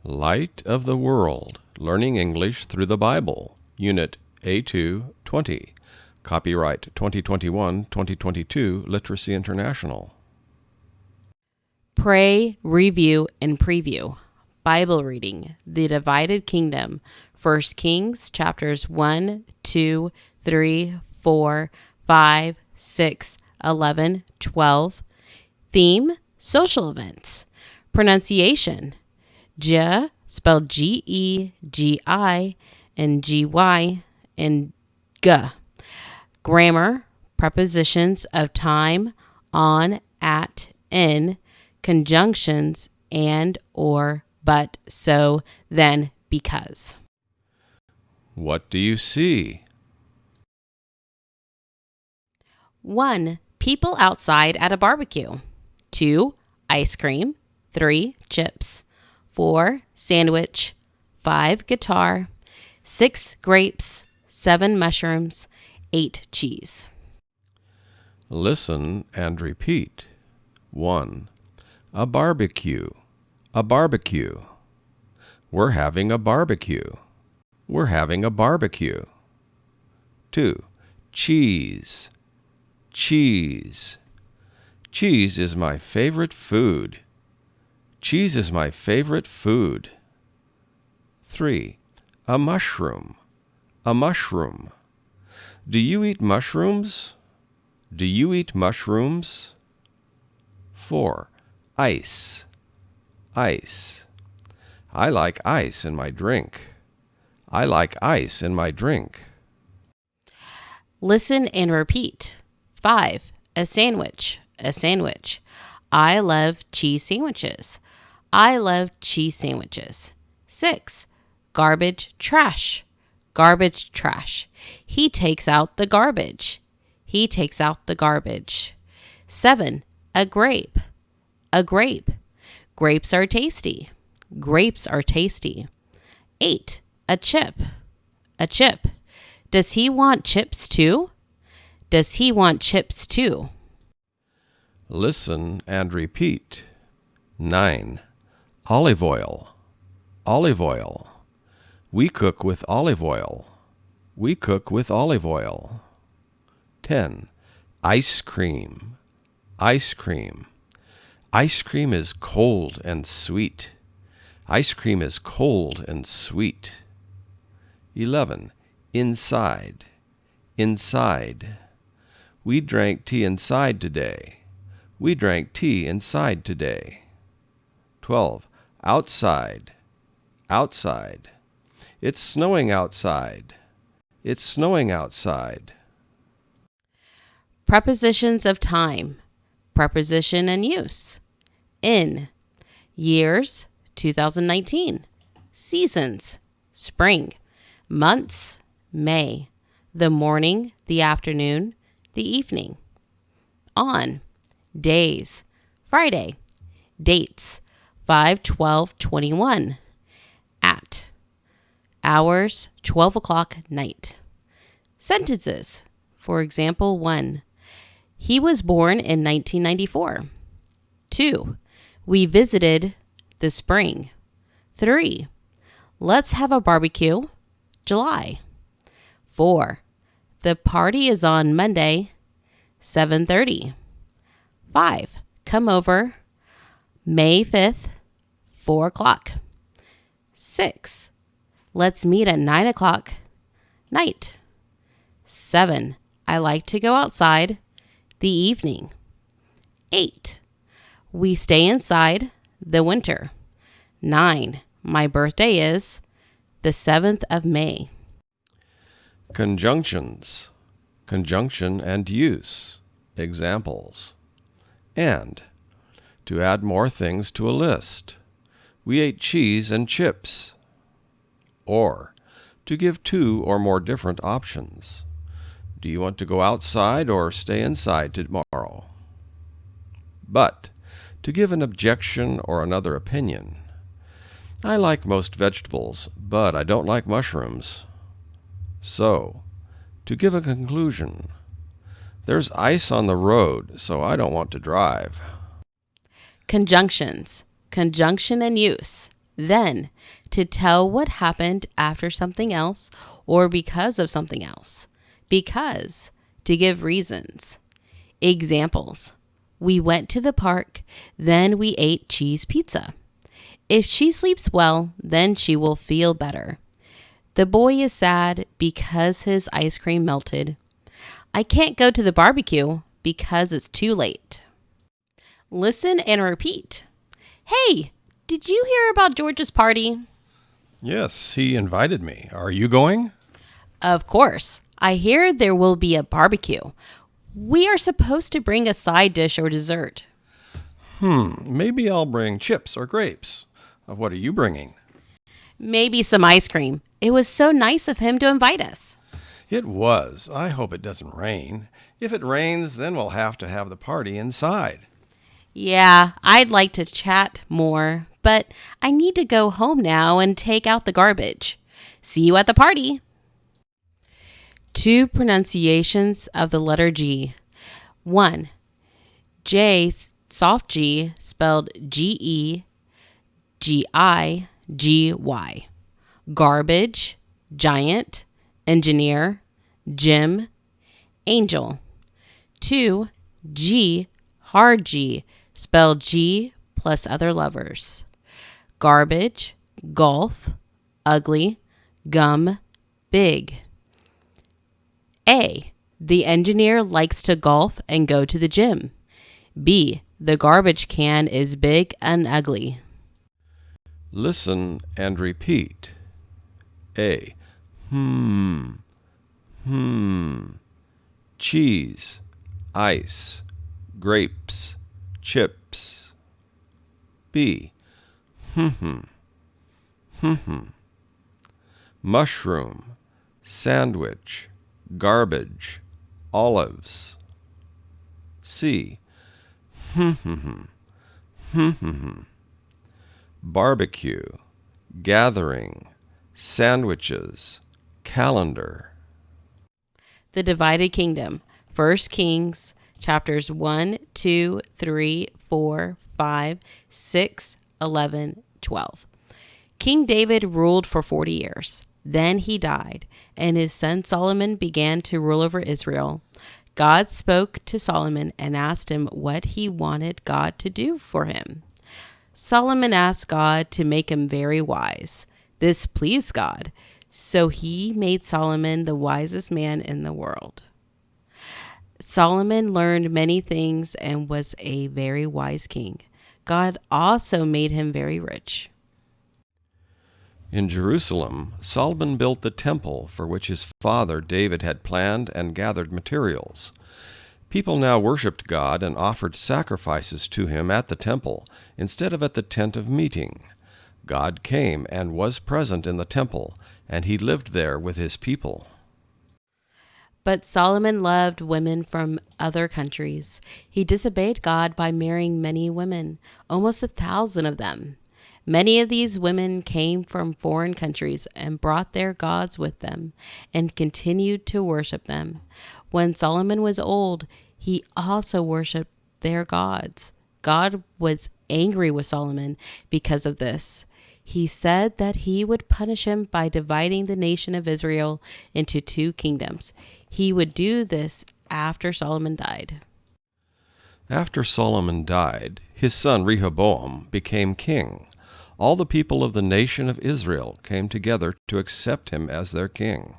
Light of the World, Learning English Through the Bible, Unit A2 20. Copyright 2021-2022, Literacy International. Pray, review, and preview. Bible reading, The Divided Kingdom, 1 Kings chapters 1, 2, 3, 4, 5, 6, 11, 12. Theme, social events. Pronunciation, J spelled G-E-G-I and G-Y and G. Grammar, prepositions of time, on, at, in, conjunctions, and, or, but, so, then, because. What do you see? 1. People outside at a barbecue. 2. Ice cream. 3. Chips. 4. Sandwich. 5. Guitar. 6. Grapes. 7. Mushrooms. 8. Cheese. Listen and repeat. 1. A barbecue. A barbecue. We're having a barbecue. We're having a barbecue. 2. Cheese. Cheese. Cheese is my favorite food. Cheese is my favorite food. 3. A mushroom. A mushroom. Do you eat mushrooms? Do you eat mushrooms? 4. Ice. Ice. I like ice in my drink. I like ice in my drink. Listen and repeat. 5. A sandwich. A sandwich. I love cheese sandwiches. I love cheese sandwiches. 6. Garbage, trash. Garbage, trash. He takes out the garbage. He takes out the garbage. 7. A grape. A grape. Grapes are tasty. Grapes are tasty. 8. A chip. A chip. Does he want chips too? Does he want chips too? Listen and repeat. 9. Olive oil. Olive oil. We cook with olive oil. We cook with olive oil. 10. Ice cream. Ice cream. Ice cream is cold and sweet. Ice cream is cold and sweet. 11. Inside. Inside. We drank tea inside today. We drank tea inside today. 12. Outside. Outside. It's snowing outside. It's snowing outside. Prepositions of time. Preposition and use. In. Years, 2019. Seasons, spring. Months, May. The morning, the afternoon, the evening. On. Days, Friday. Dates, 5/12/21. At. Hours, 12 o'clock night. Sentences. For example, 1. He was born in 1994. 2. We visited this spring. 3. Let's have a barbecue. July. 4. The party is on Monday, 7:30. 5. Come over, May 5th, 4 o'clock. 6. Let's meet at 9 o'clock, night. 7. I like to go outside, the evening. 8. We stay inside, the winter. 9. My birthday is the 7th of May. Conjunctions. Conjunction and use. Examples. And. To add more things to a list. We ate cheese and chips. Or. To give 2 or more different options. Do you want to go outside or stay inside tomorrow? But. To give an objection or another opinion. I like most vegetables, but I don't like mushrooms. So. To give a conclusion. There's ice on the road, so I don't want to drive. Conjunctions. Conjunction and use. Then, to tell what happened after something else or because of something else. Because, to give reasons. Examples. We went to the park, then we ate cheese pizza. If she sleeps well, then she will feel better. The boy is sad because his ice cream melted. I can't go to the barbecue because it's too late. Listen and repeat. Hey, did you hear about George's party? Yes, he invited me. Are you going? Of course. I hear there will be a barbecue. We are supposed to bring a side dish or dessert. Maybe I'll bring chips or grapes. What are you bringing? Maybe some ice cream. It was so nice of him to invite us. It was. I hope it doesn't rain. If it rains, then we'll have to have the party inside. Yeah, I'd like to chat more, but I need to go home now and take out the garbage. See you at the party. 2 pronunciations of the letter G. 1. J, soft G, spelled G-E-G-I-G-Y. Garbage, giant, engineer, Jim, angel. 2. G, hard G, spelled G plus other letters. Garbage, golf, ugly, gum, big. A, the engineer likes to golf and go to the gym. B, the garbage can is big and ugly. Listen and repeat. A. Cheese, ice, grapes, chips. B. Mushroom, sandwich, garbage, olives. C. Barbecue, gathering, sandwiches, calendar. The Divided Kingdom. 1 Kings chapters 1, 2, 3, 4, 5, 6, 11, 12. King David ruled for 40 years. Then he died, and his son Solomon began to rule over Israel. God spoke to Solomon and asked him what he wanted God to do for him. Solomon asked God to make him very wise. This pleased God, so he made Solomon the wisest man in the world. Solomon learned many things and was a very wise king. God also made him very rich. In Jerusalem, Solomon built the temple for which his father David had planned and gathered materials. People now worshipped God and offered sacrifices to him at the temple instead of at the tent of meeting. God came and was present in the temple, and he lived there with his people. But Solomon loved women from other countries. He disobeyed God by marrying many women, almost 1,000 of them. Many of these women came from foreign countries and brought their gods with them and continued to worship them. When Solomon was old, he also worshiped their gods. God was angry with Solomon because of this. He said that he would punish him by dividing the nation of Israel into 2 kingdoms. He would do this after Solomon died. After Solomon died, his son Rehoboam became king. All the people of the nation of Israel came together to accept him as their king.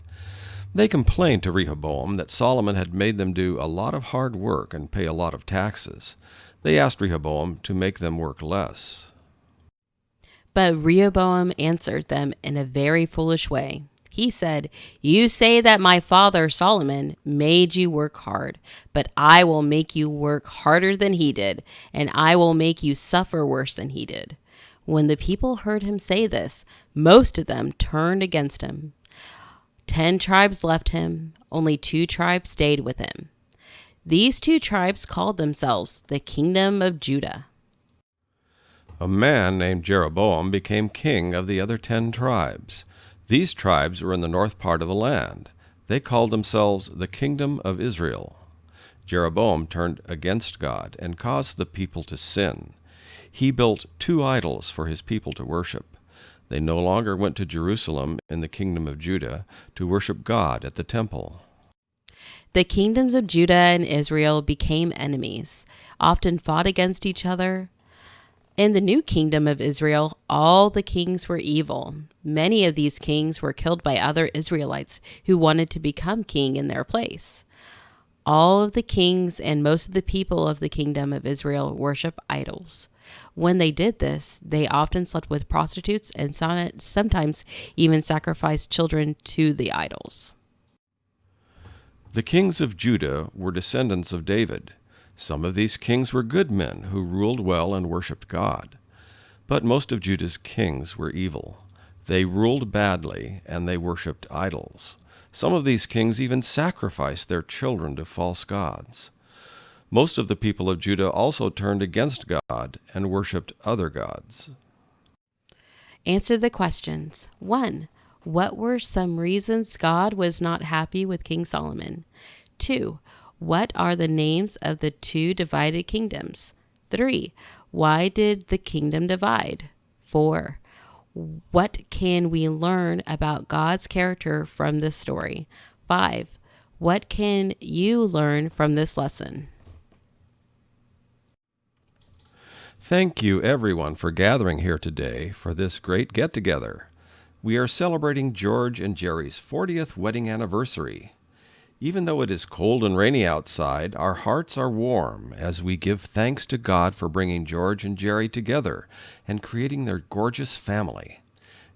They complained to Rehoboam that Solomon had made them do a lot of hard work and pay a lot of taxes. They asked Rehoboam to make them work less. But Rehoboam answered them in a very foolish way. He said, "You say that my father Solomon made you work hard, but I will make you work harder than he did, and I will make you suffer worse than he did." When the people heard him say this, most of them turned against him. 10 tribes left him, only 2 tribes stayed with him. These 2 tribes called themselves the Kingdom of Judah. A man named Jeroboam became king of the other 10 tribes. These tribes were in the north part of the land. They called themselves the Kingdom of Israel. Jeroboam turned against God and caused the people to sin. He built 2 idols for his people to worship. They no longer went to Jerusalem in the kingdom of Judah to worship God at the temple. The kingdoms of Judah and Israel became enemies, often fought against each other. In the new kingdom of Israel, all the kings were evil. Many of these kings were killed by other Israelites who wanted to become king in their place. All of the kings and most of the people of the kingdom of Israel worship idols. When they did this, they often slept with prostitutes and sometimes even sacrificed children to the idols. The kings of Judah were descendants of David. Some of these kings were good men who ruled well and worshipped God. But most of Judah's kings were evil. They ruled badly and they worshipped idols. Some of these kings even sacrificed their children to false gods. Most of the people of Judah also turned against God and worshipped other gods. Answer the questions. 1. What were some reasons God was not happy with King Solomon? 2. What are the names of the two divided kingdoms? 3. Why did the kingdom divide? 4. What can we learn about God's character from this story? 5. What can you learn from this lesson? Thank you, everyone, for gathering here today for this great get-together. We are celebrating George and Jerry's 40th wedding anniversary. Even though it is cold and rainy outside, our hearts are warm as we give thanks to God for bringing George and Jerry together and creating their gorgeous family.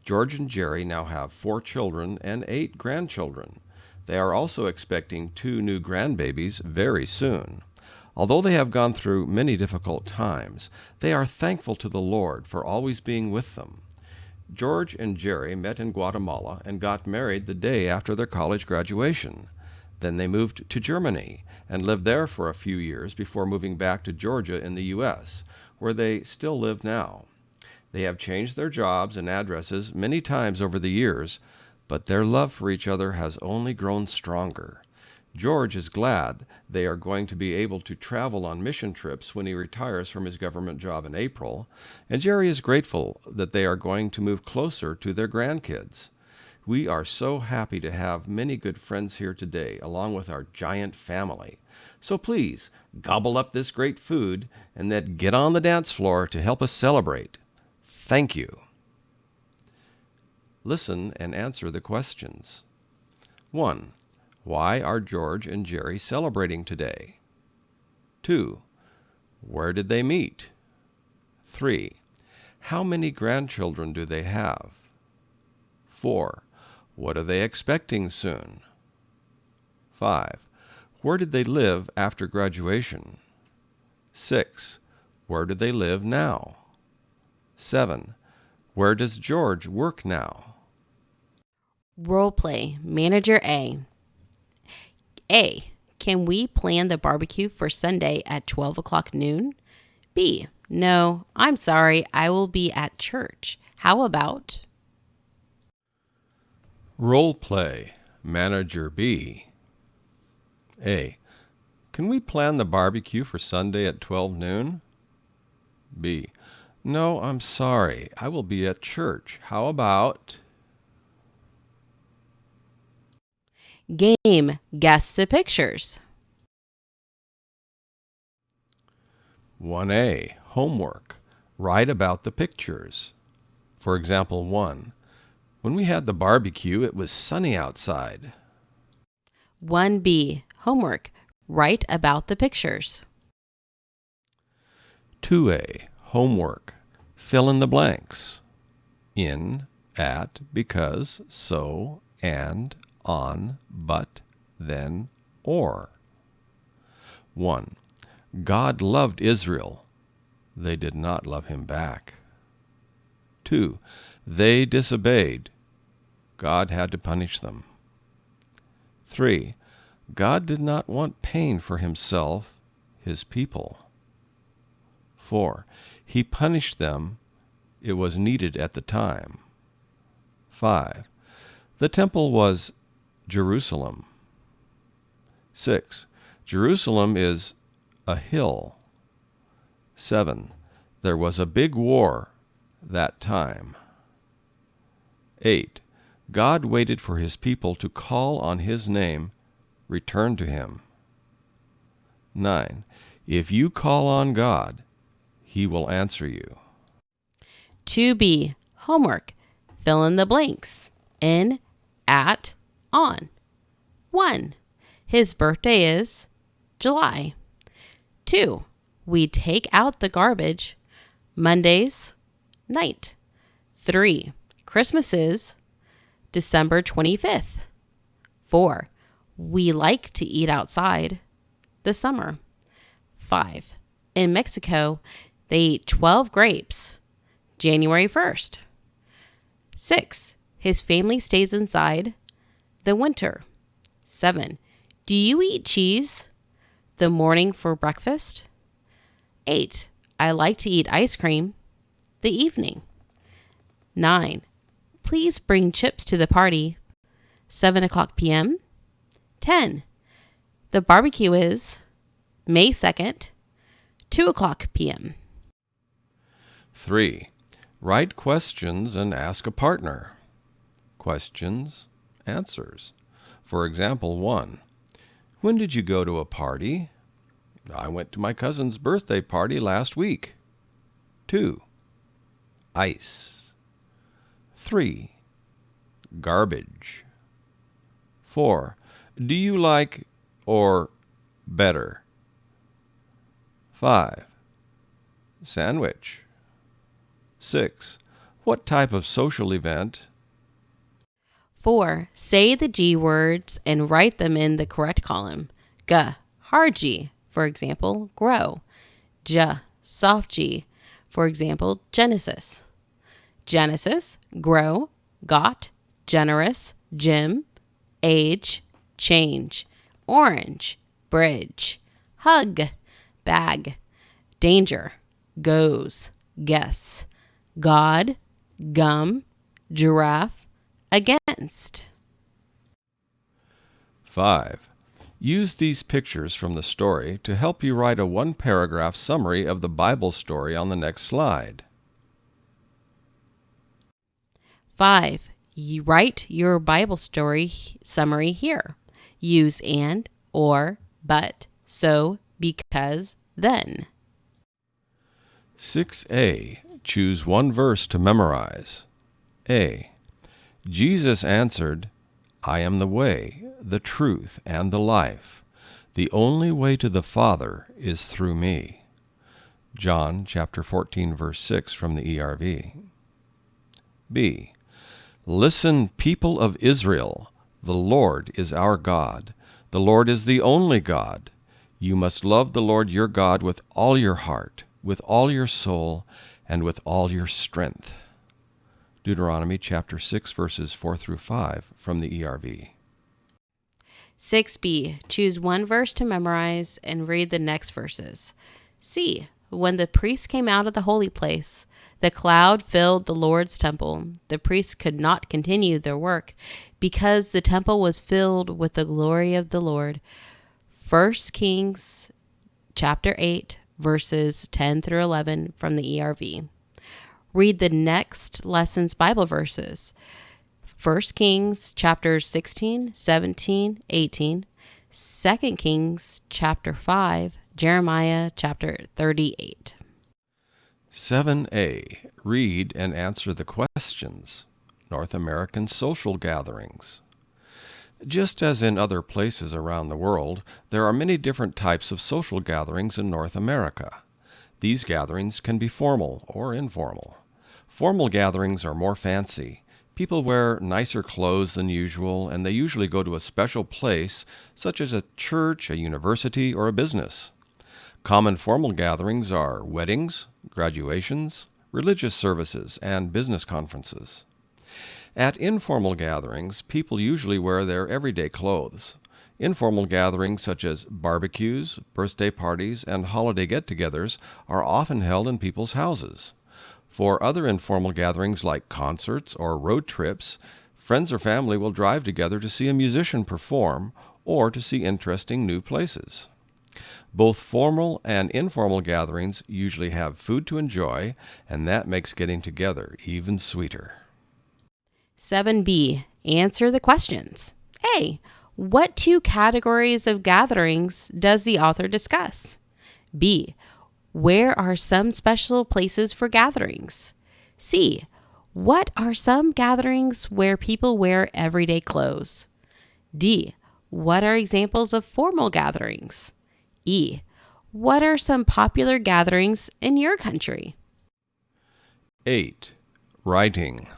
George and Jerry now have 4 children and 8 grandchildren. They are also expecting 2 new grandbabies very soon. Although they have gone through many difficult times, they are thankful to the Lord for always being with them. George and Jerry met in Guatemala and got married the day after their college graduation. Then they moved to Germany and lived there for a few years before moving back to Georgia in the U.S., where they still live now. They have changed their jobs and addresses many times over the years, but their love for each other has only grown stronger. George is glad they are going to be able to travel on mission trips when he retires from his government job in April, and Jerry is grateful that they are going to move closer to their grandkids. We are so happy to have many good friends here today, along with our giant family. So please, gobble up this great food and then get on the dance floor to help us celebrate. Thank you. Listen and answer the questions. 1. Why are George and Jerry celebrating today? 2. Where did they meet? 3. How many grandchildren do they have? 4. What are they expecting soon? 5. Where did they live after graduation? 6. Where do they live now? 7. Where does George work now? Role play. Manager A. A. Can we plan the barbecue for Sunday at 12 o'clock noon? B. No, I'm sorry. I will be at church. How about? Role play. Manager B. A. Can we plan the barbecue for Sunday at 12 noon? B. No, I'm sorry. I will be at church. How about? Game. Guess the pictures. 1A. Homework. Write about the pictures. For example 1. When we had the barbecue, it was sunny outside. 1B. Homework. Write about the pictures. 2A. Homework. Fill in the blanks. In, at, because, so, and, on, but, then, or. 1. God loved Israel. They did not love him back. 2. They disobeyed. God had to punish them. 3. God did not want pain for himself, his people. 4. He punished them. It was needed at the time. 5. The temple was Jerusalem. 6. Jerusalem is a hill. 7. There was a big war that time. 8. God waited for his people to call on his name, return to him. 9. If you call on God, he will answer you. 2B, homework. Fill in the blanks. In, at, on. 1. His birthday is July. 2. We take out the garbage Mondays night. 3. Christmas is December 25th. 4. We like to eat outside the summer. 5. In Mexico, they eat 12 grapes January 1st. 6. His family stays inside the winter. 7. Do you eat cheese the morning for breakfast? 8. I like to eat ice cream the evening. 9. Please bring chips to the party 7:00 p.m. 10. The barbecue is May 2nd, 2:00 p.m. 3. Write questions and ask a partner. Questions, answers. For example, 1. When did you go to a party? I went to my cousin's birthday party last week. 2. Ice. 3. Garbage. 4. Do you like or better? 5. Sandwich. 6. What type of social event? 4. Say the G words and write them in the correct column. G, hard G, for example, grow. J, soft G, for example, Genesis. Genesis, grow, got, generous, gym, age, change, orange, bridge, hug, bag, danger, goes, guess, God, gum, giraffe, against. 5. Use these pictures from the story to help you write a one-paragraph summary of the Bible story on the next slide. 5. You write your Bible story summary here. Use and, or, but, so, because, then. 6a. Choose one verse to memorize. A. Jesus answered, I am the way, the truth, and the life. The only way to the Father is through me. John chapter 14, verse 6 from the ERV. B. Listen, people of Israel, the Lord is our God. The Lord is the only God. You must love the Lord your God with all your heart, with all your soul, and with all your strength. Deuteronomy chapter 6, verses 4 through 5 from the ERV. 6b. Choose one verse to memorize and read the next verses. C. When the priests came out of the holy place, the cloud filled the Lord's temple. The priests could not continue their work because the temple was filled with the glory of the Lord. 1 Kings chapter 8, verses 10 through 11 from the ERV. Read the next lesson's Bible verses. 1 Kings chapters 16, 17, 18, 2 Kings chapter 5, Jeremiah chapter 38. 7a. Read and answer the questions. North American social gatherings. Just as in other places around the world, there are many different types of social gatherings in North America. These gatherings can be formal or informal. Formal gatherings are more fancy. People wear nicer clothes than usual, and they usually go to a special place, such as a church, a university, or a business. Common formal gatherings are weddings, graduations, religious services, and business conferences. At informal gatherings, people usually wear their everyday clothes. Informal gatherings such as barbecues, birthday parties, and holiday get-togethers are often held in people's houses. For other informal gatherings like concerts or road trips, friends or family will drive together to see a musician perform or to see interesting new places. Both formal and informal gatherings usually have food to enjoy, and that makes getting together even sweeter. 7b. Answer the questions. A. What two categories of gatherings does the author discuss? B. Where are some special places for gatherings? C. What are some gatherings where people wear everyday clothes? D. What are examples of formal gatherings? E. What are some popular gatherings in your country? 8. Writing.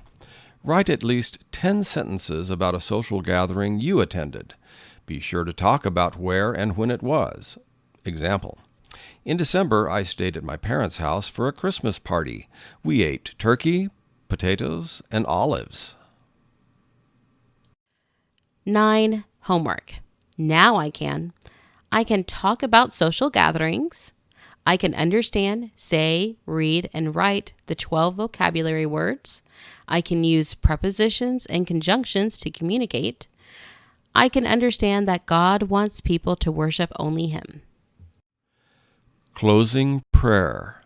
Write at least 10 sentences about a social gathering you attended. Be sure to talk about where and when it was. Example: in December, I stayed at my parents' house for a Christmas party. We ate turkey, potatoes, and olives. 9. Homework. Now I can talk about social gatherings. I can understand, say, read, and write the 12 vocabulary words. I can use prepositions and conjunctions to communicate. I can understand that God wants people to worship only Him. Closing prayer.